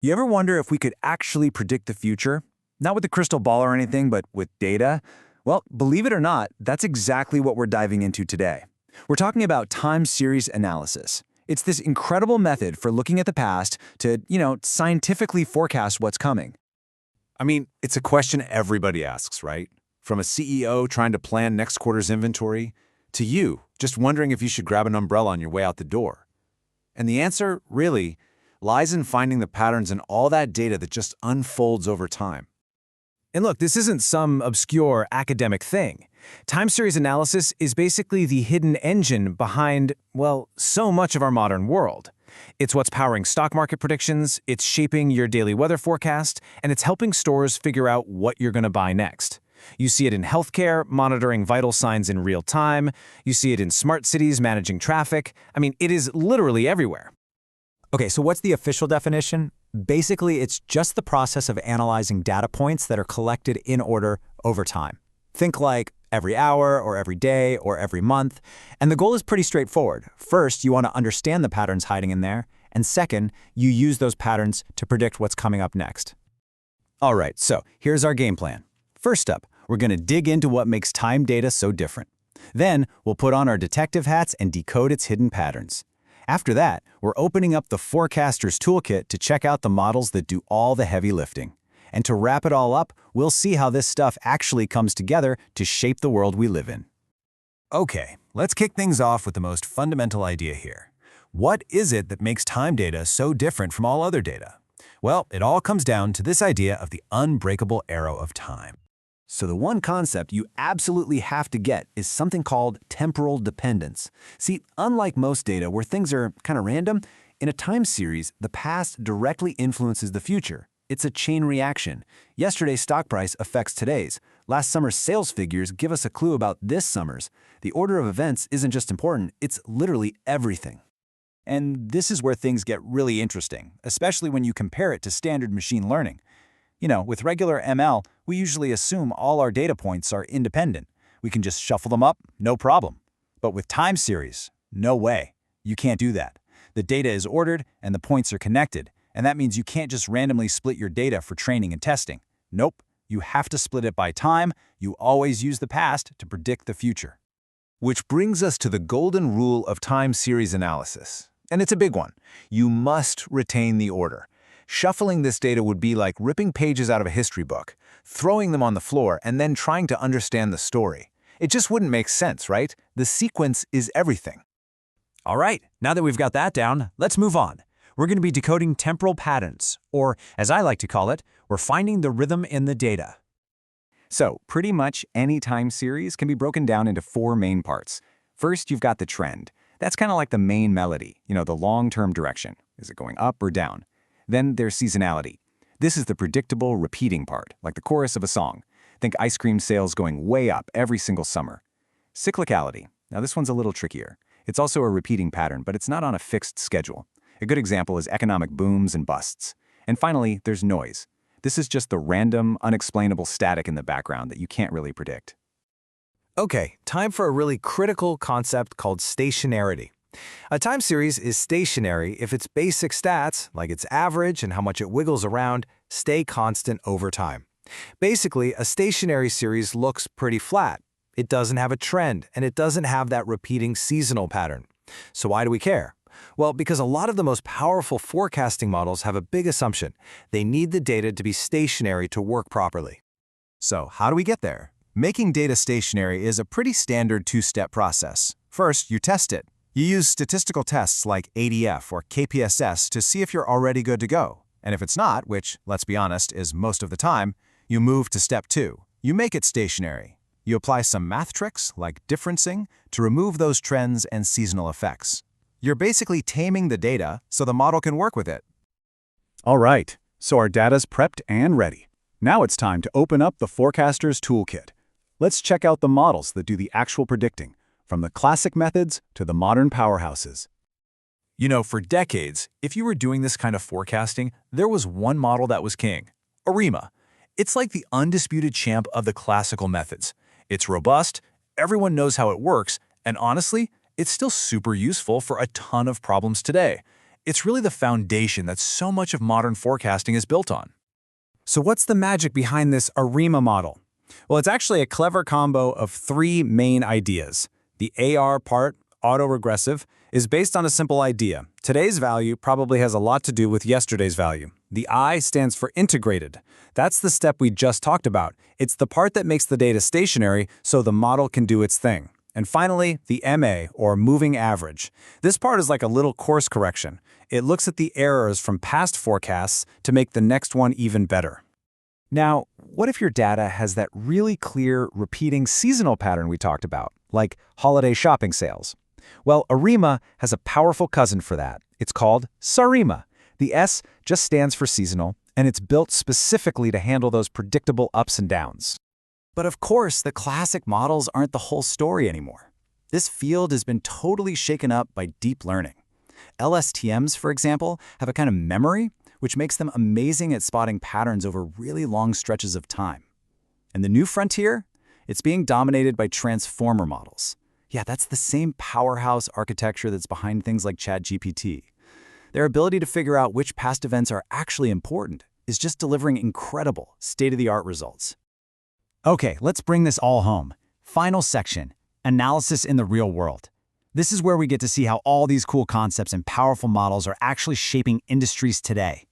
You ever wonder if we could actually predict the future? Not with a crystal ball or anything, but with data? Well, believe it or not, that's exactly what we're diving into today. We're talking about time series analysis. It's this incredible method for looking at the past to, scientifically forecast what's coming. I mean, it's a question everybody asks, right? From a CEO trying to plan next quarter's inventory, to you just wondering if you should grab an umbrella on your way out the door. And the answer, really, lies in finding the patterns in all that data that just unfolds over time. And look, this isn't some obscure academic thing. Time series analysis is basically the hidden engine behind, well, so much of our modern world. It's what's powering stock market predictions, it's shaping your daily weather forecast, and it's helping stores figure out what you're going to buy next. You see it in healthcare, monitoring vital signs in real time. You see it in smart cities, managing traffic. I mean, it is literally everywhere. Okay, so what's the official definition? Basically, it's just the process of analyzing data points that are collected in order over time. Think like every hour or every day or every month. And the goal is pretty straightforward. First, you want to understand the patterns hiding in there. And second, you use those patterns to predict what's coming up next. All right, so here's our game plan. First up, we're going to dig into what makes time data so different. Then, we'll put on our detective hats and decode its hidden patterns. After that, we're opening up the Forecaster's Toolkit to check out the models that do all the heavy lifting. And to wrap it all up, we'll see how this stuff actually comes together to shape the world we live in. Okay, let's kick things off with the most fundamental idea here. What is it that makes time data so different from all other data? Well, it all comes down to this idea of the unbreakable arrow of time. So the one concept you absolutely have to get is something called temporal dependence. See, unlike most data where things are kind of random, in a time series, the past directly influences the future. It's a chain reaction. Yesterday's stock price affects today's. Last summer's sales figures give us a clue about this summer's. The order of events isn't just important, it's literally everything. And this is where things get really interesting, especially when you compare it to standard machine learning. With regular ML, we usually assume all our data points are independent. We can just shuffle them up, no problem. But with time series, no way. You can't do that. The data is ordered and the points are connected, and that means you can't just randomly split your data for training and testing. Nope, you have to split it by time. You always use the past to predict the future. Which brings us to the golden rule of time series analysis. And it's a big one. You must retain the order. Shuffling this data would be like ripping pages out of a history book, throwing them on the floor, and then trying to understand the story. It just wouldn't make sense, right? The sequence is everything. All right, now that we've got that down, let's move on. We're going to be decoding temporal patterns, or as I like to call it, we're finding the rhythm in the data. So pretty much any time series can be broken down into four main parts. First, you've got the trend. That's kind of like the main melody, the long-term direction. Is it going up or down? Then there's seasonality. This is the predictable, repeating part, like the chorus of a song. Think ice cream sales going way up every single summer. Cyclicality. Now this one's a little trickier. It's also a repeating pattern, but it's not on a fixed schedule. A good example is economic booms and busts. And finally, there's noise. This is just the random, unexplainable static in the background that you can't really predict. Okay, time for a really critical concept called stationarity. A time series is stationary if its basic stats, like its average and how much it wiggles around, stay constant over time. Basically, a stationary series looks pretty flat. It doesn't have a trend, and it doesn't have that repeating seasonal pattern. So why do we care? Well, because a lot of the most powerful forecasting models have a big assumption. They need the data to be stationary to work properly. So how do we get there? Making data stationary is a pretty standard two-step process. First, you test it. You use statistical tests like ADF or KPSS to see if you're already good to go. And if it's not, which, let's be honest, is most of the time, you move to step 2. You make it stationary. You apply some math tricks, like differencing, to remove those trends and seasonal effects. You're basically taming the data so the model can work with it. All right, so our data's prepped and ready. Now it's time to open up the Forecaster's Toolkit. Let's check out the models that do the actual predicting, from the classic methods to the modern powerhouses. For decades, if you were doing this kind of forecasting, there was one model that was king, ARIMA. It's like the undisputed champ of the classical methods. It's robust, everyone knows how it works, and honestly, it's still super useful for a ton of problems today. It's really the foundation that so much of modern forecasting is built on. So what's the magic behind this ARIMA model? Well, it's actually a clever combo of three main ideas. The AR part, AutoRegressive, is based on a simple idea. Today's value probably has a lot to do with yesterday's value. The I stands for integrated. That's the step we just talked about. It's the part that makes the data stationary so the model can do its thing. And finally, the MA, or moving average. This part is like a little course correction. It looks at the errors from past forecasts to make the next one even better. Now, what if your data has that really clear, repeating seasonal pattern we talked about, like holiday shopping sales? Well, ARIMA has a powerful cousin for that. It's called SARIMA. The S just stands for seasonal, and it's built specifically to handle those predictable ups and downs. But of course, the classic models aren't the whole story anymore. This field has been totally shaken up by deep learning. LSTMs, for example, have a kind of memory which makes them amazing at spotting patterns over really long stretches of time. And the new frontier? It's being dominated by transformer models. Yeah, that's the same powerhouse architecture that's behind things like ChatGPT. Their ability to figure out which past events are actually important is just delivering incredible, state-of-the-art results. Okay, let's bring this all home. Final section, analysis in the real world. This is where we get to see how all these cool concepts and powerful models are actually shaping industries today.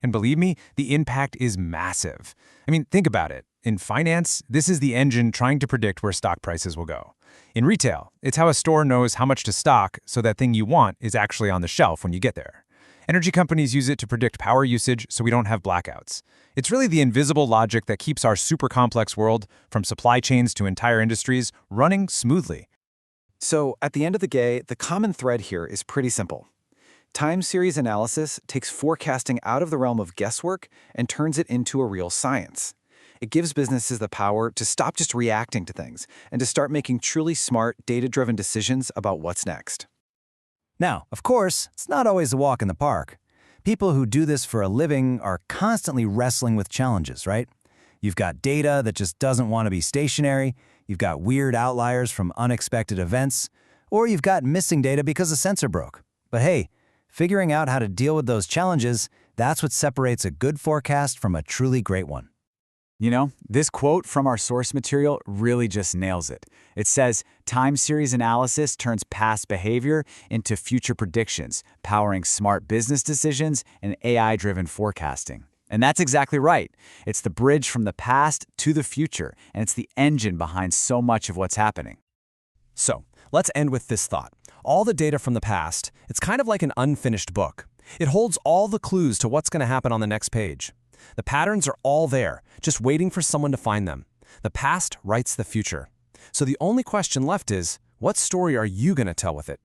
And believe me, the impact is massive. I mean, think about it. In finance, this is the engine trying to predict where stock prices will go. In retail, it's how a store knows how much to stock so that thing you want is actually on the shelf when you get there. Energy companies use it to predict power usage so we don't have blackouts. It's really the invisible logic that keeps our super complex world, from supply chains to entire industries, running smoothly. So, at the end of the day, the common thread here is pretty simple. Time series analysis takes forecasting out of the realm of guesswork and turns it into a real science. It gives businesses the power to stop just reacting to things and to start making truly smart, data-driven decisions about what's next. Now, of course, it's not always a walk in the park. People who do this for a living are constantly wrestling with challenges, right? You've got data that just doesn't want to be stationary, you've got weird outliers from unexpected events, or you've got missing data because a sensor broke. But hey, figuring out how to deal with those challenges, that's what separates a good forecast from a truly great one. You know, this quote from our source material really just nails it. It says, time series analysis turns past behavior into future predictions, powering smart business decisions and AI-driven forecasting. And that's exactly right. It's the bridge from the past to the future, and it's the engine behind so much of what's happening. So, let's end with this thought. All the data from the past, it's kind of like an unfinished book. It holds all the clues to what's going to happen on the next page. The patterns are all there, just waiting for someone to find them. The past writes the future. So the only question left is, what story are you going to tell with it?